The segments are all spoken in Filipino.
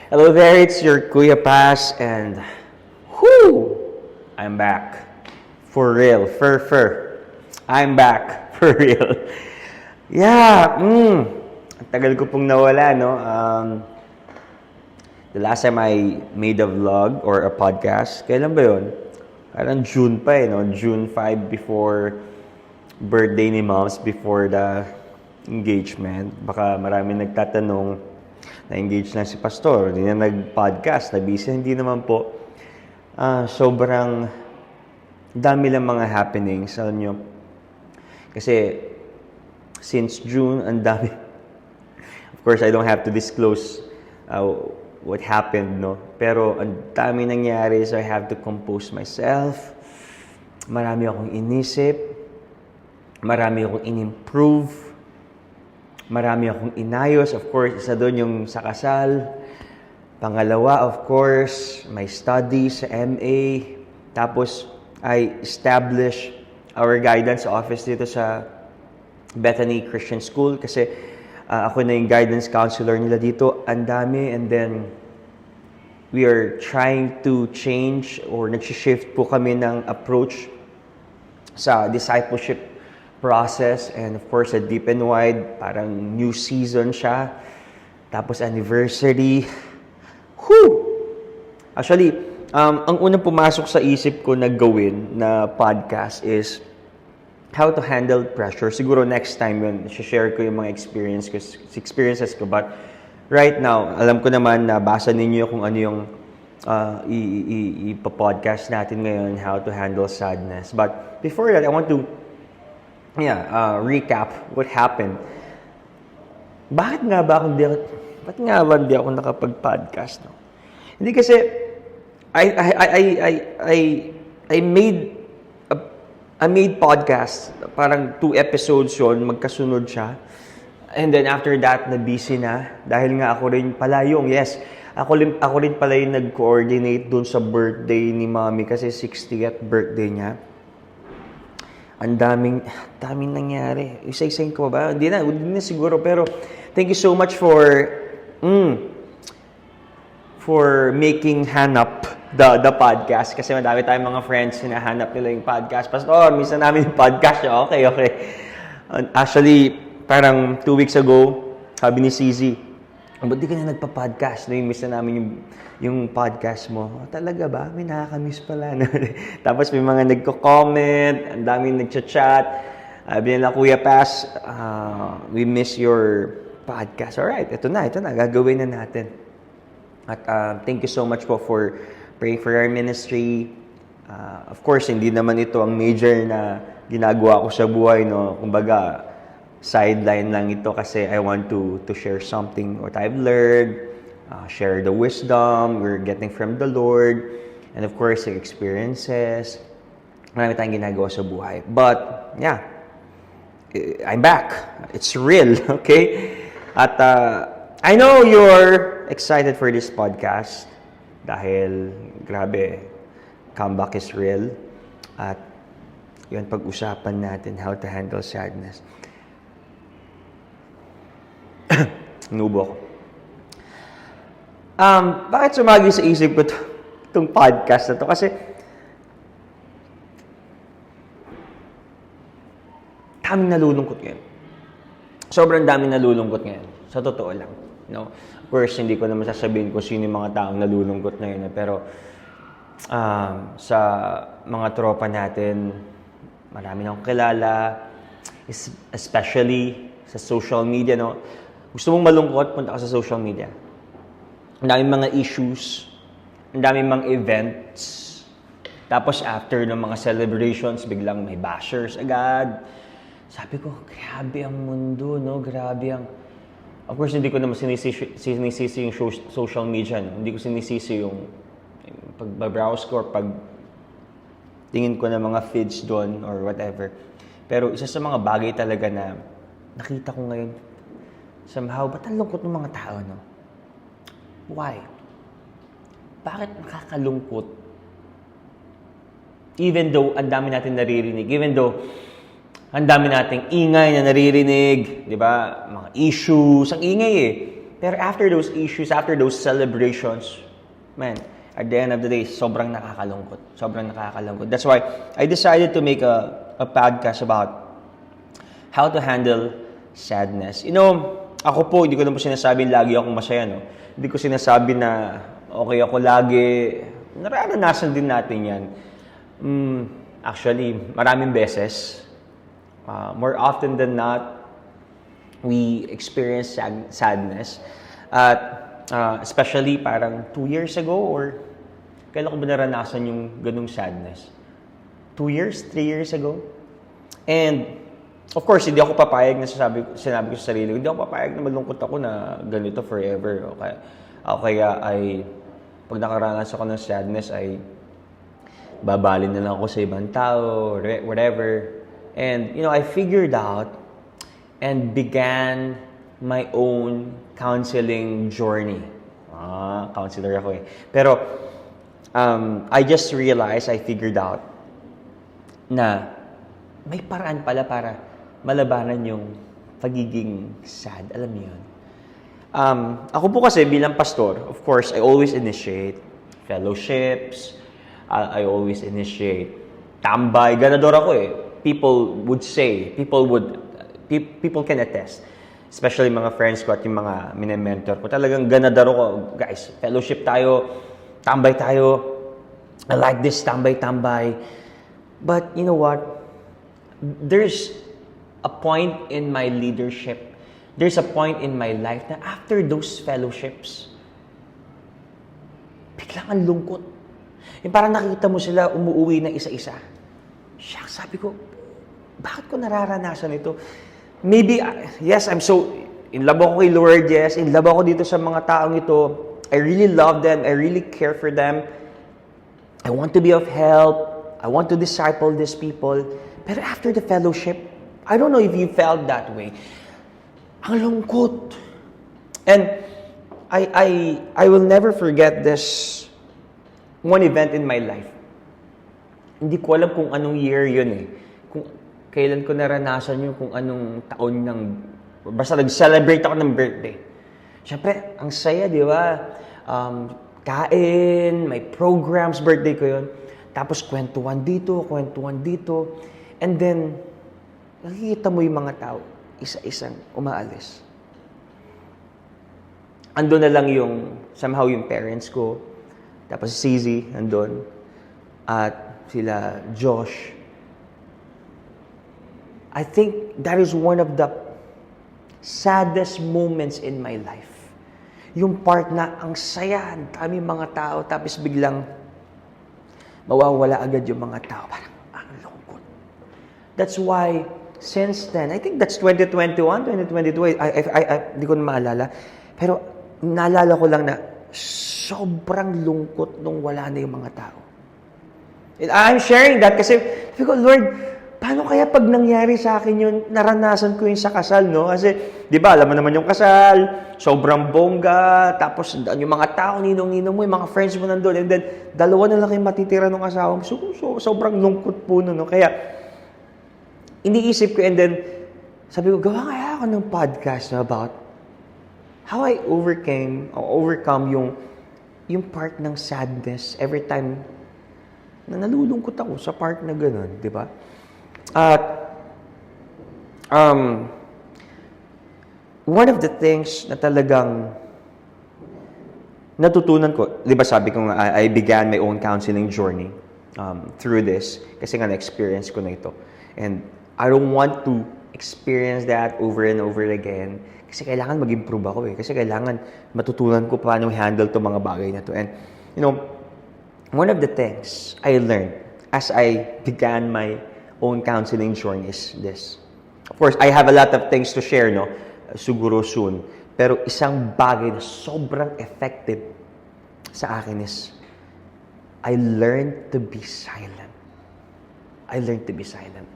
Hello there, it's your Kuya Paz, and whoo, I'm back. For real, I'm back, for real. Yeah, ang tagal ko pong nawala, no? The last time I made a vlog or a podcast, kailan ba yun? Parang June pa no? June 5 before birthday ni Moms, before the engagement. Baka marami nagtatanong, na-engage lang si Pastor, hindi na nag-podcast, na busy. Hindi naman po. Sobrang dami lang mga happenings, alam nyo. Kasi, since June, ang dami. Of course, I don't have to disclose what happened, no? Pero, ang dami nangyari, so I have to compose myself. Marami akong inisip. Marami akong in-improve. Marami akong inayos. Of course, isa doon yung sa kasal. Pangalawa, of course, my studies sa MA. Tapos, I established our guidance office dito sa Bethany Christian School kasi ako na yung guidance counselor nila dito. Ang dami. And then, we are trying to change or nag-shift po kami ng approach sa discipleship process, and of course sa Deep and Wide, parang new season siya. Tapos anniversary. Actually, ang unang pumasok sa isip ko na gawin na podcast is how to handle pressure. Siguro next time yun, share ko yung mga experiences ko. But right now, alam ko naman na basa ninyo kung ano yung ipa-podcast natin ngayon, how to handle sadness. But before that, I want to recap what happened. Bakit nga ba hindi ako nakapag-podcast, no? Hindi kasi I made podcast, parang 2 episodes yon, magkasunod siya. And then after that, na busy na dahil nga ako rin pala yung nag-coordinate doon sa birthday ni Mommy kasi 60th birthday niya. Ang daming nangyari. Isa-isahin ko ba? Hindi na siguro. Pero, thank you so much for making Hanap the podcast. Kasi madami tayong mga friends na hanap nila yung podcast. Pastor, minsan namin yung podcast. Okay. Actually, parang 2 weeks ago, sabi ni Cizi, ba't di ka na nagpa-podcast? Miss na namin yung podcast mo. Talaga ba? May nakakamiss pala. Tapos may mga nagko-comment, ang daming nagchat-chat. Sabi nila, Kuya Paz, we miss your podcast. Alright, ito na. Gagawin na natin. At thank you so much po for praying for our ministry. Of course, hindi naman ito ang major na ginagawa ko sa buhay, no? Kumbaga, sideline lang ito kasi I want to share something what I've learned, share the wisdom we're getting from the Lord, and of course, the experiences. Marami tayong ginagawa sa buhay. But, yeah, I'm back. It's real, okay? At I know you're excited for this podcast dahil, grabe, comeback is real. At yun, pag-usapan natin how to handle sadness. Nubo ako. Bakit sumagi sa isip ko itong podcast na to? Kasi daming nalulungkot ngayon. Sobrang daming nalulungkot ngayon. Sa totoo lang. No? Of course, hindi ko naman sasabihin kung sino yung mga taong nalulungkot ngayon. Pero sa mga tropa natin, marami na akong kilala, especially sa social media, no? Gusto mong malungkot, punta ka sa social media. Ang daming mga issues, ang daming mga events. Tapos after ng mga celebrations, biglang may bashers agad. Sabi ko, grabe ang mundo, no? Grabe ang... Of course, hindi ko naman sinisisi yung social media, no? Hindi ko sinisisi yung pag-browse ko or pag tingin ko ng mga feeds doon or whatever. Pero isa sa mga bagay talaga na nakita ko ngayon, somehow, ba't ang lungkot ng mga tao, no? Why? Bakit nakakalungkot? Even though ang dami natin naririnig, even though ang dami nating ingay na naririnig, di ba? Mga issues, ang ingay eh. Pero after those issues, after those celebrations, man, at the end of the day, sobrang nakakalungkot. Sobrang nakakalungkot. That's why I decided to make a podcast about how to handle sadness. You know, ako po, hindi ko naman sinasabing lagi akong masaya, no? Hindi ko sinasabi na okay ako lagi. Nararanasan din natin yan. Actually, maraming beses. More often than not, we experience sadness. At especially parang 2 years ago or kailan ko ba naranasan yung ganung sadness? 2 years? 3 years ago? And of course, hindi ako papayag na sinabi ko sa sarili ko, hindi ako papayag na malungkot ako na ganito forever. Kaya ay, pag nakaranas ako ng sadness, ay babalin na lang ako sa ibang tao, whatever. And, you know, I figured out and began my own counseling journey. Counselor ako eh. Pero, I just realized, I figured out na may paraan pala para malabanan yung pagiging sad. Alam niyo yun? Ako po kasi bilang pastor, of course, I always initiate fellowships. I always initiate tambay. Ganador ako eh. People can attest. Especially mga friends ko at yung mga mini-mentor ko. Talagang ganador ako. Guys, fellowship tayo. Tambay tayo. I like this tambay-tambay. But you know what? There's a point in my leadership, there's a point in my life na after those fellowships, biglang ang lungkot. Yung parang nakita mo sila umuwi na isa-isa. Shucks, sabi ko, bakit ko nararanasan ito? Maybe, yes, I'm so in love ako kay Lord, yes, in love ako dito sa mga taong ito. I really love them, I really care for them. I want to be of help. I want to disciple these people. Pero after the fellowship, I don't know if you felt that way. Ang lungkot. And I will never forget this one event in my life. Hindi ko alam kung anong year yun eh. Kung kailan ko naranasan yun, kung anong taon ng... Basta nag-celebrate ako ng birthday. Siyempre, ang saya, di ba? Kain, may programs, birthday ko yun. Tapos kwentuhan dito. And then, nakikita mo yung mga tao, isa-isang umaalis. Andun na lang somehow yung parents ko, tapos si Zizi, andun, at sila Josh. I think that is one of the saddest moments in my life. Yung part na ang saya, ang dami mga tao, tapos biglang mawawala agad yung mga tao. Parang, ang lungkot. That's why, since then, I think that's 2021, 2022, hindi ko na maalala. Pero, naalala ko lang na sobrang lungkot nung wala na yung mga tao. And I'm sharing that kasi, sabi ko, Lord, paano kaya pag nangyari sa akin yun, naranasan ko yun sa kasal, no? Kasi, di ba, alam mo naman yung kasal, sobrang bongga, tapos yung mga tao, ninong-ninong mo, yung mga friends mo nandun, and then, dalawa na lang yung matitira ng asawa mo. So, sobrang lungkot po nun, no? Kaya, iniisip ko, and then, sabi ko, gawa kaya ako ng podcast about how I overcome yung part ng sadness every time na nalulungkot ako sa part na gano'n, di ba? At, one of the things na talagang natutunan ko, di ba sabi ko nga, I began my own counseling journey through this, kasi nga na-experience ko na ito. And I don't want to experience that over and over again, kasi kailangan mag-improve ako eh. Kasi kailangan matutunan ko paano handle to mga bagay na to. And, you know, one of the things I learned as I began my own counseling journey is this. Of course, I have a lot of things to share, no? Siguro soon. Pero isang bagay na sobrang effective sa akin is I learned to be silent. I learned to be silent.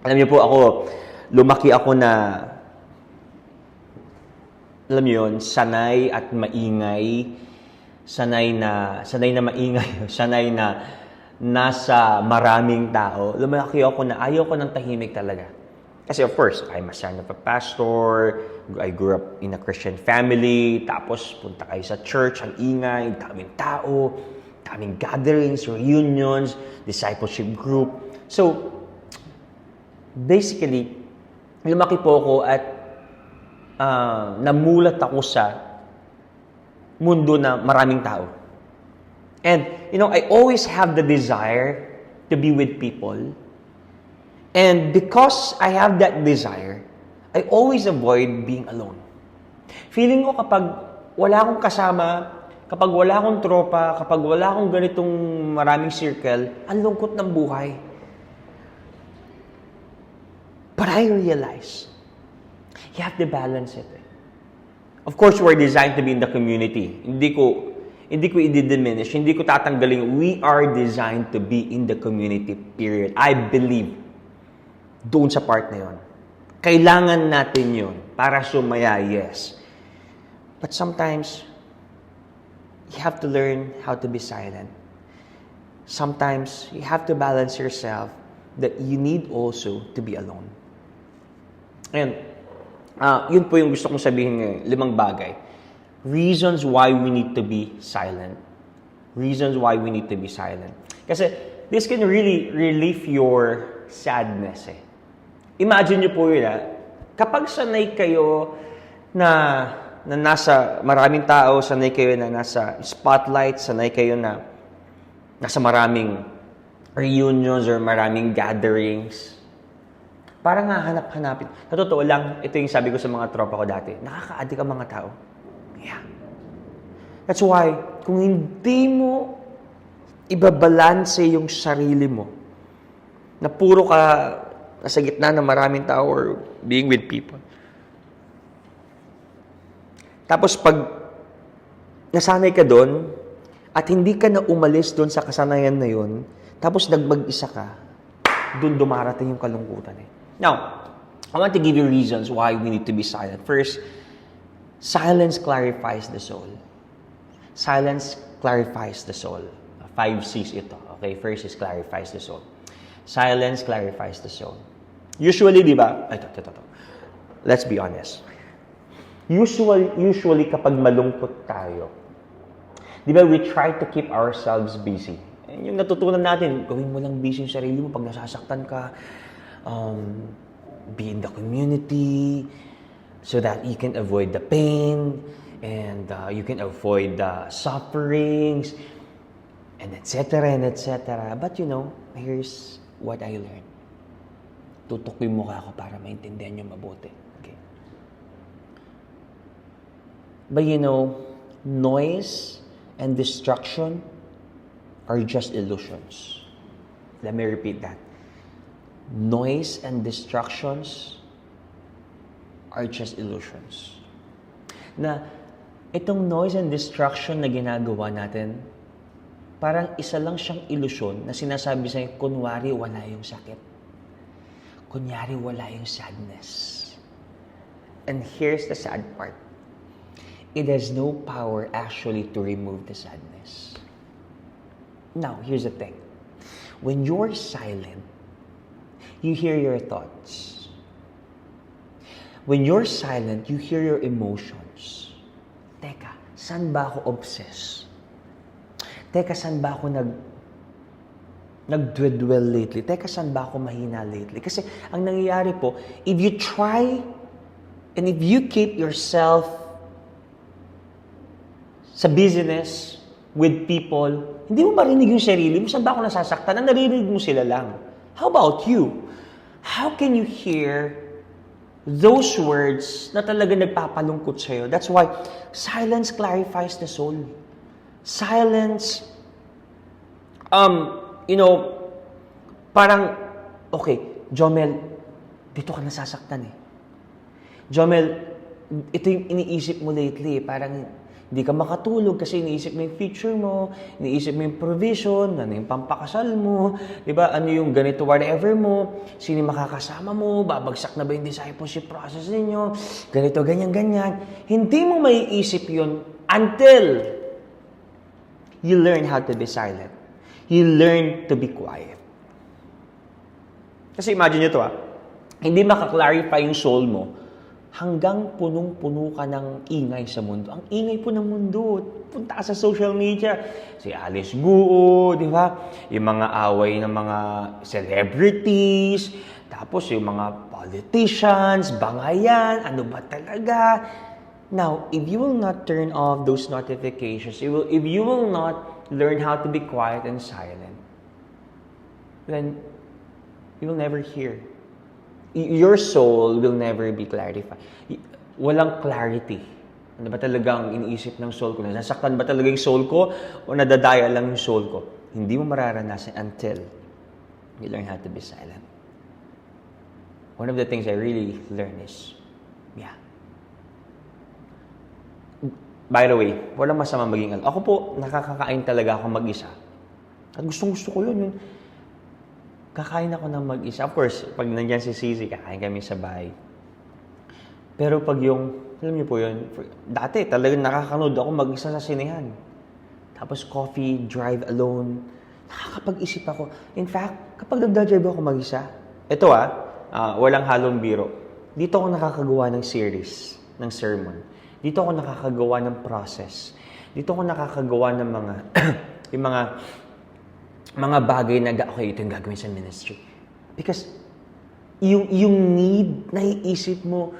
Alam niyo po ako, lumaki ako na, alam niyo yun, sanay at maingay, sanay na maingay, sanay na nasa maraming tao. Lumaki ako na ayaw ko ng tahimik talaga. Kasi of course, I'm a son of a pastor, I grew up in a Christian family, tapos punta kayo sa church, ang ingay, daming tao, daming gatherings, reunions, discipleship group. So, basically, lumaki po ako at namulat ako sa mundo na maraming tao. And, I always have the desire to be with people. And because I have that desire, I always avoid being alone. Feeling ko kapag wala akong kasama, kapag wala akong tropa, kapag wala akong ganitong maraming circle, ang lungkot ng buhay. But I realize, you have to balance it. Of course, we're designed to be in the community. Hindi ko i-diminish, hindi ko tatanggalin. We are designed to be in the community, period. I believe doon sa part na yun. Kailangan natin yun para sumaya, yes. But sometimes, you have to learn how to be silent. Sometimes, you have to balance yourself that you need also to be alone. And, yun po yung gusto kong sabihin ngayon, 5 bagay. Reasons why we need to be silent. Reasons why we need to be silent. Kasi, this can really relieve your sadness Imagine nyo po yun kapag sanay kayo na nasa maraming tao, sanay kayo na nasa spotlight, sanay kayo na nasa maraming reunions or maraming gatherings, parang hahanap-hanapin. Sa totoo lang, ito yung sabi ko sa mga tropa ko dati, nakaka-addict ang mga tao. Yeah. That's why, kung hindi mo ibabalanse yung sarili mo, na puro ka nasa gitna ng maraming tao or being with people. Tapos pag nasanay ka doon at hindi ka na umalis doon sa kasanayan na yun, tapos nagmag-isa ka, doon dumarating yung kalungkutan Now, I want to give you reasons why we need to be silent. First, silence clarifies the soul. Silence clarifies the soul. 5 C's ito. Okay, first is clarifies the soul. Silence clarifies the soul. Usually, di ba? Ito. Let's be honest. Usually kapag malungkot tayo, di ba, we try to keep ourselves busy. And yung natutunan natin, gawin mo lang busy yung sarili mo pag nasasaktan ka. Be in the community so that you can avoid the pain and you can avoid the sufferings and etc. But here's what I learned. Tutok yung mukha ko para maintindihan nyo mabuti. Okay. But noise and distraction are just illusions. Let me repeat that. Noise and distractions are just illusions. Na itong noise and distraction na ginagawa natin, parang isa lang siyang ilusyon na sinasabi sa'yo, kunwari wala yung sakit. Kunyari, wala yung sadness. And here's the sad part. It has no power actually to remove the sadness. Now, here's the thing. When you're silent, you hear your thoughts. When you're silent, you hear your emotions. Teka, saan ba ako obsessed? Teka, saan ba ako nag-dwell lately? Teka, saan ba ako mahina lately? Kasi ang nangyayari po, if you try and if you keep yourself sa business with people, hindi mo marinig yung sarili mo, saan ba ako nasasaktan? Ang naririnig mo sila lang. How about you? How can you hear those words na talaga nagpapalungkot sa'yo? That's why silence clarifies the soul. Silence, parang, okay, Jomel, dito ka nasasaktan Jomel, ito yung iniisip mo lately, parang hindi ka makatulog kasi iniisip mo yung future mo, iniisip mo yung provision, ano yung pampakasal mo, di ba? Ano yung ganito, whatever mo, sino yung makakasama mo, babagsak na ba yung discipleship process ninyo, ganito, ganyan. Hindi mo maiisip yun until you learn how to be silent. You learn to be quiet. Kasi imagine nyo to Hindi makaklarify yung soul mo hanggang punong-puno ka ng ingay sa mundo. Ang ingay po ng mundo. Punta ka sa social media. Si Alice Guo, di ba? Yung mga away ng mga celebrities. Tapos yung mga politicians, bangayan, ano ba talaga? Now, if you will not turn off those notifications, if you will not learn how to be quiet and silent, then you will never hear. Your soul will never be clarified. Walang clarity. Ano ba talagang iniisip ng soul ko? Nasasaktan ba talaga yung soul ko? O nadadaya lang yung soul ko? Hindi mo mararanasan until you learn how to be silent. One of the things I really learned is, by the way, walang masama maging Ako po, nakakakain talaga ako mag-isa. At gustong-gusto ko yun. Kakain ako ng mag-isa. Of course, pag nandiyan si Sisi, kakain kami sa bahay. Pero pag alam niyo po yun, dati talagang nakakanood ako mag-isa sa sinehan. Tapos coffee, drive alone. Nakakapag-isip ako. In fact, kapag nagda-drive ako mag-isa, ito walang halong biro. Dito ako nakakagawa ng series, ng sermon. Dito ako nakakagawa ng process. Dito ako nakakagawa ng yung mga bagay na, okay, ito yung gagawin sa ministry. Because, yung need, naiisip mo,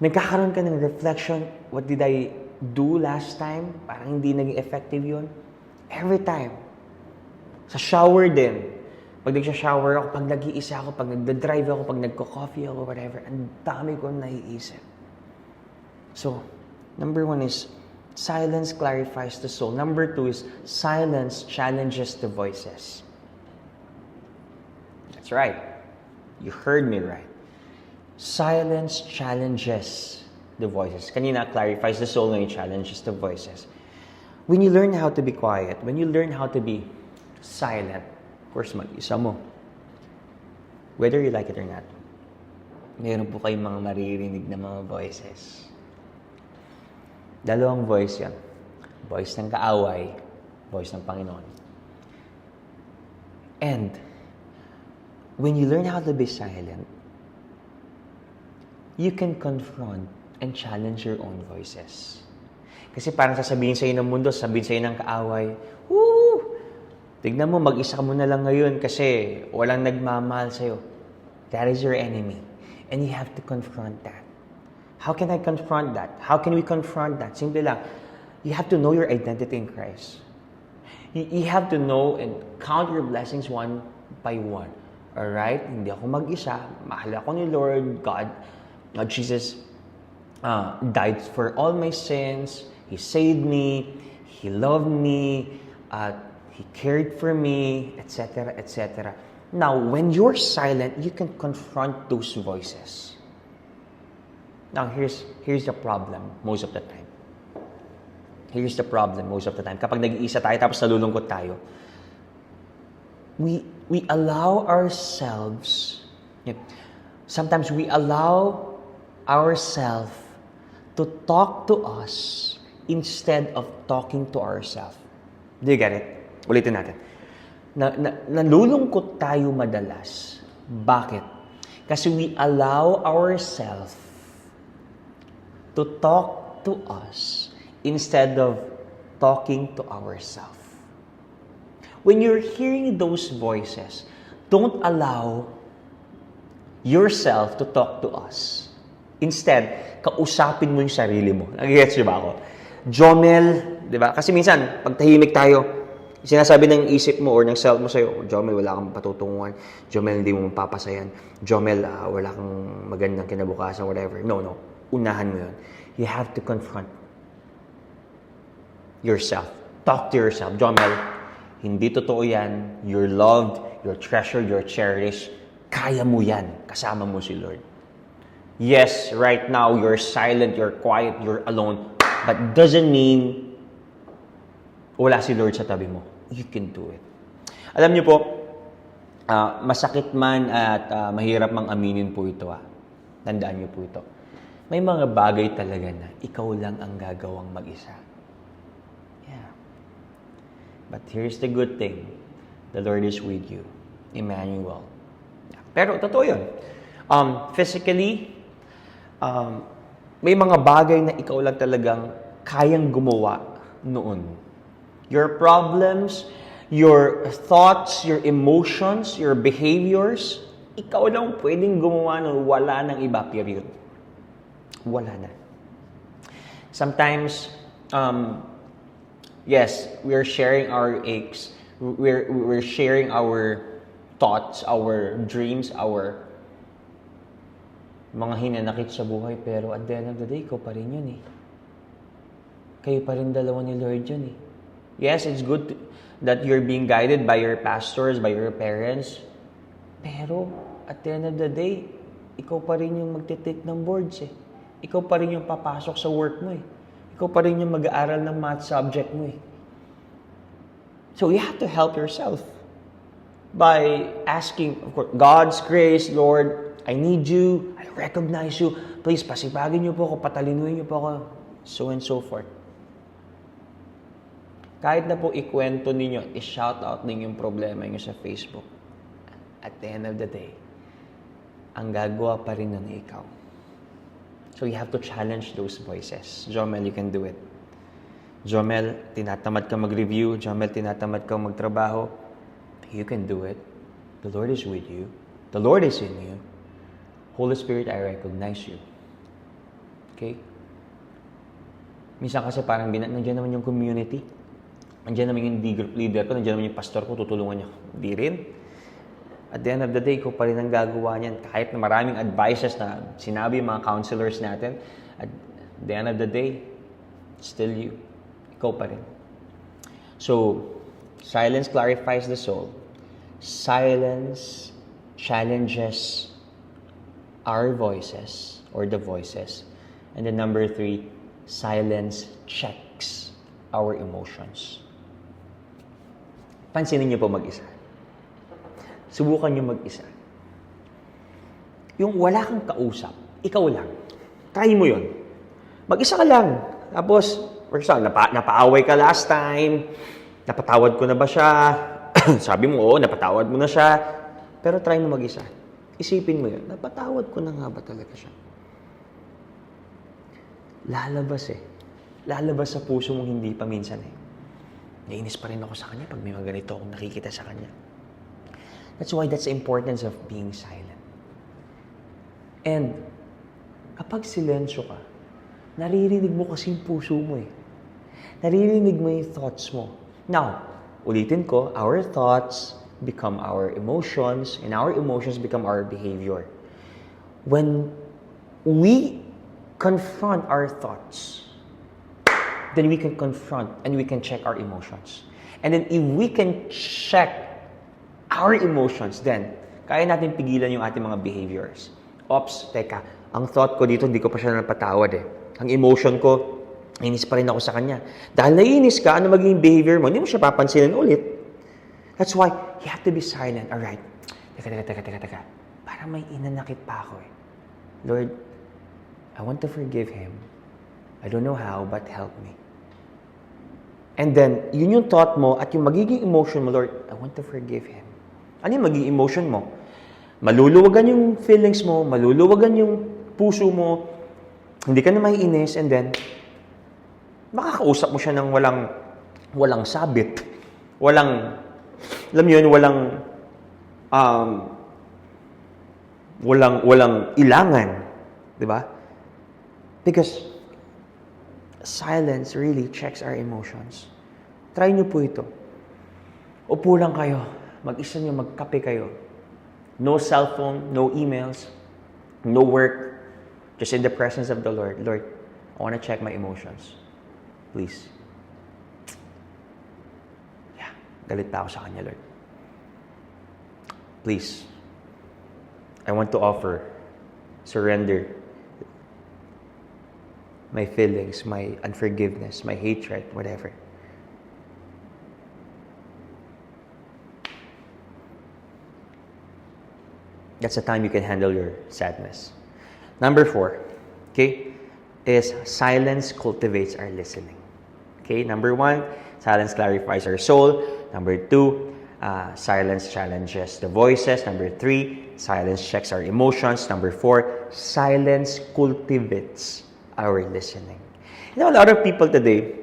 nagkakaroon ka ng reflection, what did I do last time? Parang hindi naging effective yun. Every time. Sa shower din. Pag nagsha-shower ako, pag nag-iisa ako, pag nagda-drive ako, pag nagko-coffee ako, whatever, ang dami ko naiisip. So, number 1 is, silence clarifies the soul. Number 2 is, silence challenges the voices. That's right. You heard me right. Silence challenges the voices. Kanina, clarifies the soul, ngayon challenges the voices. When you learn how to be quiet, when you learn how to be silent, of course, mag-isa mo. Whether you like it or not, mayroon po kayong mga maririnig na mga voices. Dalawang voice yan. Voice ng kaaway, voice ng Panginoon. And, when you learn how to be silent, you can confront and challenge your own voices. Kasi parang sasabihin sa'yo ng mundo, sasabihin sa'yo ng kaaway, woo! Tignan mo, mag-isa ka muna lang ngayon kasi walang nagmamahal sa'yo. That is your enemy. And you have to confront that. How can I confront that? How can we confront that? Simple lang. You have to know your identity in Christ. You have to know and count your blessings one by one. Alright? Hindi ako mag-isa. Mahal ako ni Lord God. Jesus died for all my sins. He saved me. He loved me. He cared for me, etc., etc. Now, when you're silent, you can confront those voices. Now, here's the problem most of the time. Here's the problem most of the time. Kapag nag-iisa tayo, tapos nalulungkot tayo, we allow ourselves, sometimes we allow ourselves to talk to us instead of talking to ourselves. Do you get it? Ulitin natin. Nalulungkot tayo madalas. Bakit? Kasi we allow ourselves to talk to us instead of talking to ourselves. When you're hearing those voices, don't allow yourself to talk to us. Instead, kausapin mo yung sarili mo. Nag-gets ba ako? Jomel, di ba? Kasi minsan, pag tahimik tayo, sinasabi ng isip mo or ng self mo sa'yo, Jomel, wala kang patutunguhan. Jomel, hindi mo mapapasayan. Jomel, wala kang magandang kinabukasan, whatever. No. Unahan mo yun. You have to confront yourself. Talk to yourself. Jomel, hindi totoo yan. You're loved, you're treasured, you're cherished. Kaya mo yan. Kasama mo si Lord. Yes, right now, you're silent, you're quiet, you're alone. But doesn't mean wala si Lord sa tabi mo. You can do it. Alam niyo po, masakit man at mahirap mang aminin po ito. Tandaan niyo po ito. May mga bagay talaga na ikaw lang ang gagawang mag-isa. Yeah. But here's the good thing. The Lord is with you. Emmanuel. Pero totoo yun. Physically, may mga bagay na ikaw lang talagang kayang gumawa noon. Your problems, your thoughts, your emotions, your behaviors, ikaw lang pwedeng gumawa noon. Wala nang iba, period. Wala na. Sometimes, yes, we're sharing our aches. We're sharing our thoughts, our dreams, our mga hinanakit sa buhay. Pero at the end of the day, ikaw pa rin yun eh. Kayo pa rin dalawa ni Lord yun eh. Yes, it's good that you're being guided by your pastors, by your parents. Pero at the end of the day, ikaw pa rin yung magte-take ng boards eh. Ikaw pa rin yung papasok sa work mo eh. Ikaw pa rin yung mag-aaral ng math subject mo eh. So you have to help yourself by asking, of course, God's grace, Lord, I need you, I recognize you, please pasibagin niyo po ako, patalinuin niyo po ako, so and so forth. Kahit na po ikwento ninyo, i-shout out ninyo yung problema niyo sa Facebook. At the end of the day, ang gagawa pa rin nun ikaw. So you have to challenge those voices. Jomel, you can do it. Jomel, tinatamad ka mag-review. Jomel, tinatamad ka magtrabaho. You can do it. The Lord is with you. The Lord is in you. Holy Spirit, I recognize you. Okay? Minsan kasi parang nandiyan naman yung community. Nandiyan naman yung group leader ko. Nandiyan naman yung pastor ko. Tutulungan niya. Hindi rin. At the end of the day, ikaw pa rin ang gagawa niyan. Kahit na maraming advices na sinabi yung mga counselors natin, at the end of the day, still you. Ikaw pa rin. So, silence clarifies the soul. Silence challenges our voices or the voices. And then number 3, silence checks our emotions. Pansinin niyo po mag-isa. Subukan niyo mag-isa. Yung wala kang kausap, ikaw lang. Try mo yun. Mag-isa ka lang. Tapos, for example, napaaway ka last time, napatawad ko na ba siya? Sabi mo, oo, napatawad mo na siya. Pero try mo mag-isa. Isipin mo yun, napatawad ko na nga ba talaga siya? Lalabas eh. Lalabas sa puso mong hindi pa minsan eh. Nainis pa rin ako sa kanya pag may mga ganito akong nakikita sa kanya. That's why that's the importance of being silent. And kapag silensyo ka, naririnig mo kasi yung puso mo eh. Naririnig mo yung thoughts mo. Now, ulitin ko, our thoughts become our emotions, and our emotions become our behavior. When we confront our thoughts, then we can confront and we can check our emotions. And then if we can check our emotions, then kaya natin pigilan yung ating mga behaviors. Ops, teka, ang thought ko dito, hindi ko pa siya napatawad eh. Ang emotion ko, nainis pa rin ako sa kanya. Dahil nainis ka, ano magiging behavior mo? Hindi mo siya papansinin ulit. That's why you have to be silent. Alright, teka. Para may inanakit pa ako eh. Lord, I want to forgive him. I don't know how, but help me. And then, yun yung thought mo at yung magiging emotion mo, Lord, I want to forgive him. Ano yung magiging emotion mo? Maluluwagan yung feelings mo, maluluwagan yung puso mo, hindi ka na maiinis, and then, makakausap mo siya ng walang sabit. Walang, alam mo yun, walang ilangan. Diba? Because, silence really checks our emotions. Try nyo po ito. Upo lang kayo. Mag-isa nyo, magkape kayo. No cellphone, no emails, no work. Just in the presence of the Lord. Lord, I want to check my emotions. Please. Yeah, galit pa ako sa kanya, Lord. Please. I want to surrender my feelings, my unforgiveness, my hatred, whatever. That's the time you can handle your sadness. Number 4, okay, is silence cultivates our listening. Okay, number 1, silence clarifies our soul. Number 2, Silence challenges the voices. Number 3, silence checks our emotions. Number 4, silence cultivates our listening. You know, a lot of people today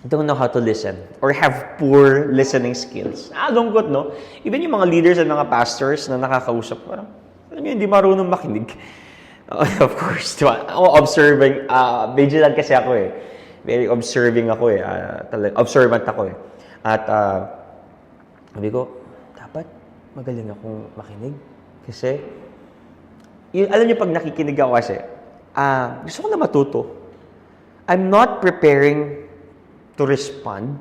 don't know how to listen or have poor listening skills. Lungkot, no? Even yung mga leaders and mga pastors na nakakausap, parang, alam niyo, hindi marunong makinig. Of course, diba? Observing, vigilant kasi ako eh. Very observing ako eh. Observant ako eh. At, sabi ko, dapat magaling akong makinig. Kasi, alam niyo, pag nakikinig ako kasi, gusto ko na matuto. I'm not preparing to respond.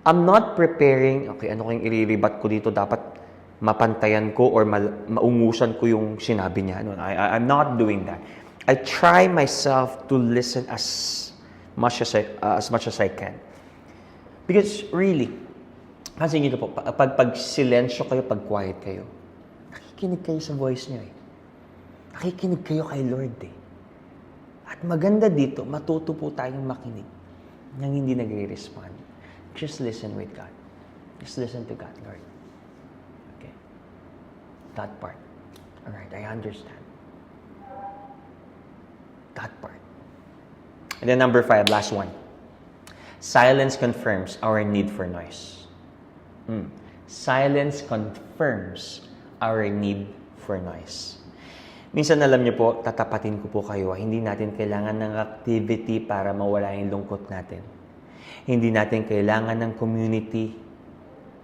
I'm not preparing, okay, ano kayong iriribat ko dito, dapat mapantayan ko or maungusan ko yung sinabi niya. No, I'm not doing that. I try myself to listen as much as I can. Because really, kasi nyo po, pag silensyo kayo, pag quiet kayo, nakikinig kayo sa voice niyo eh. Nakikinig kayo kay Lord eh. At maganda dito, matuto po tayong makinig nang hindi nagre-respond. Just listen with God. Just listen to God, Lord. Okay. That part. Alright, I understand. That part. And then number 5, last one. Silence confirms our need for noise. Silence confirms our need for noise. Minsan alam niyo po, tatapatin ko po kayo, hindi natin kailangan ng activity para mawala yung lungkot natin. Hindi natin kailangan ng community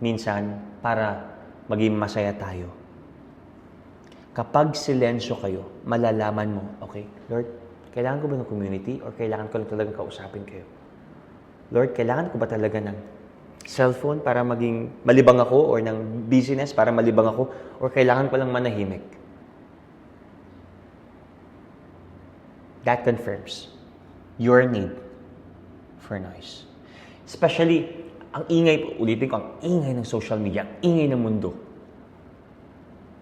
minsan para maging masaya tayo. Kapag silensyo kayo, malalaman mo, okay, Lord, kailangan ko ba ng community or kailangan ko lang talagang kausapin kayo? Lord, kailangan ko ba talaga ng cellphone para maging malibang ako or ng business para malibang ako or kailangan ko lang manahimik? That confirms your need for noise. Especially, ang ingay, ulitin ko, ang ingay ng social media, ang ingay ng mundo.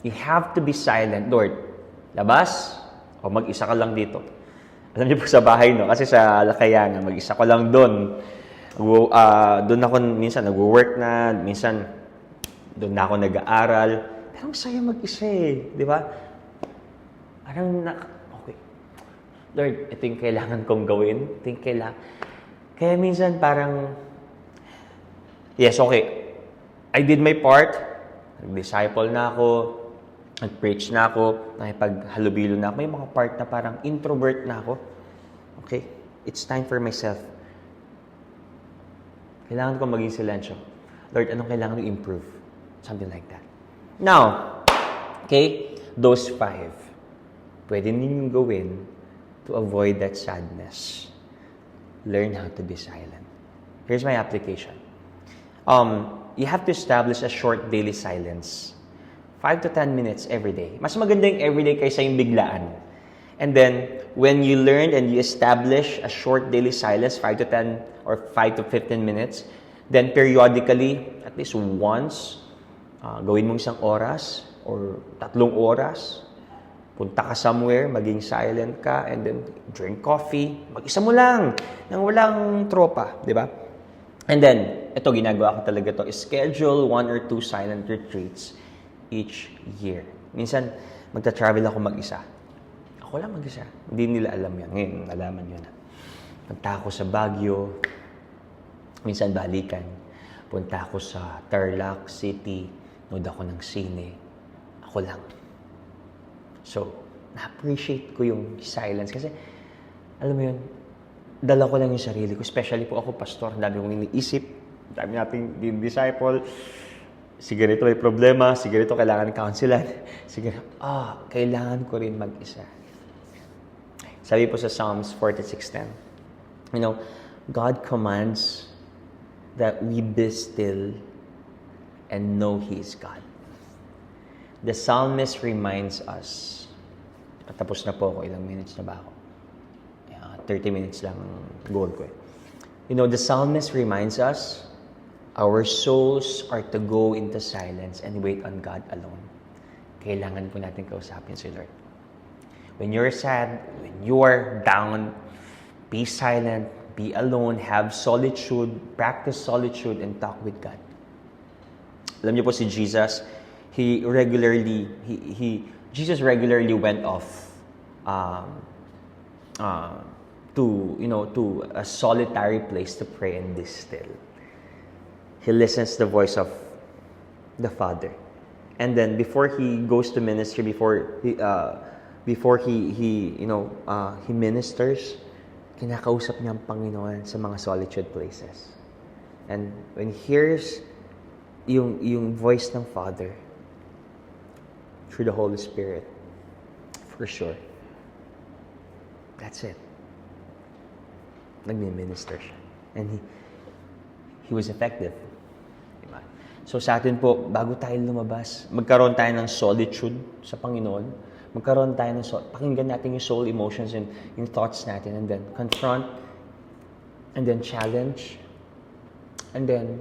You have to be silent. Lord, labas o mag-isa ka lang dito. Alam niyo po sa bahay, no? Kasi sa Lakayanan, mag-isa ko lang doon. Doon ako minsan nag-work na, minsan doon na ako nag-aaral. Pero ang saya mag-isa eh, di ba? Parang okay. Lord, ito yung kailangan kong gawin. Ito yung kailangan. Kaya minsan parang, yes, okay. I did my part. Nag-disciple na ako. Nag-preach na ako. Nakipaghalubilo na ako. May mga part na parang introvert na ako. Okay. It's time for myself. Kailangan ko maging silensyo. Lord, anong kailangan ko improve? Something like that. Now, okay, those 5, pwede ninyong gawin to avoid that sadness. Learn how to be silent. Here's my application. You have to establish a short daily silence. 5 to 10 minutes every day. Mas maganda yung everyday kaysa yung biglaan. And then, when you learn and you establish a short daily silence, 5 to 10 or 5 to 15 minutes, then periodically, at least once, gawin mo isang oras or 3 oras, punta ka somewhere, maging silent ka, and then drink coffee, mag-isa mo lang, nang walang tropa, di ba? And then, ito, ginagawa ko talaga to, is schedule 1 or 2 silent retreats each year. Minsan, magta-travel ako mag-isa. Ako lang mag-isa. Hindi nila alam yan. Ngayon, nalaman yun. Punta ako sa Baguio. Minsan, balikan. Punta ako sa Tarlac City. Nood ako ng sine. Ako lang. So, na-appreciate ko yung silence. Kasi, alam mo yun, dala ko lang yung sarili ko. Especially po ako, pastor. Dami kong iniisip. Dami nating disciple. Si ganito may problema. Si ganito kailangan counselan. Si ganito, kailangan ko rin mag-isa. Sabi po sa Psalms 46:10, you know, God commands that we be still and know He is God. The psalmist reminds us, tapos na po ako, ilang minutes na ba ako? 30 minutes lang goal ko eh. You know, the psalmist reminds us, our souls are to go into silence and wait on God alone. Kailangan po natin kausapin si Lord. When you're sad, when you are down, be silent, be alone, have solitude, practice solitude, and talk with God. Alam niyo po si Jesus, Jesus regularly went off um, to a solitary place to pray and distill. He listens to the voice of the Father. And then before he goes to ministry, before he ministers, kinakausap niya ang Panginoon sa mga solitude places. And when he hears yung voice ng Father through the Holy Spirit, for sure, that's it. Nagmi-minister siya. And he was effective. Diba? So sa atin po, bago tayo lumabas, magkaroon tayo ng solitude sa Panginoon. Magkaroon tayo ng pakinggan natin yung soul emotions and yung thoughts natin, and then confront, and then challenge, and then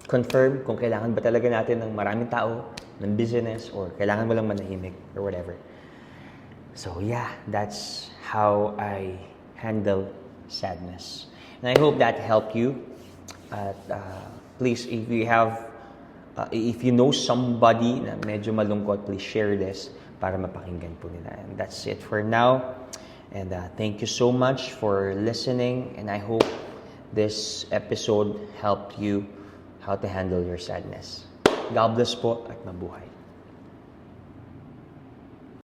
confirm kung kailangan ba talaga natin ng maraming tao, ng business, or kailangan mo lang manahimik, or whatever. So yeah, that's how I handle sadness. And I hope that helped you. Please, if you know somebody na medyo malungkot, please share this para mapakinggan po nila. And that's it for now. And thank you so much for listening. And I hope this episode helped you how to handle your sadness. God bless po at mabuhay.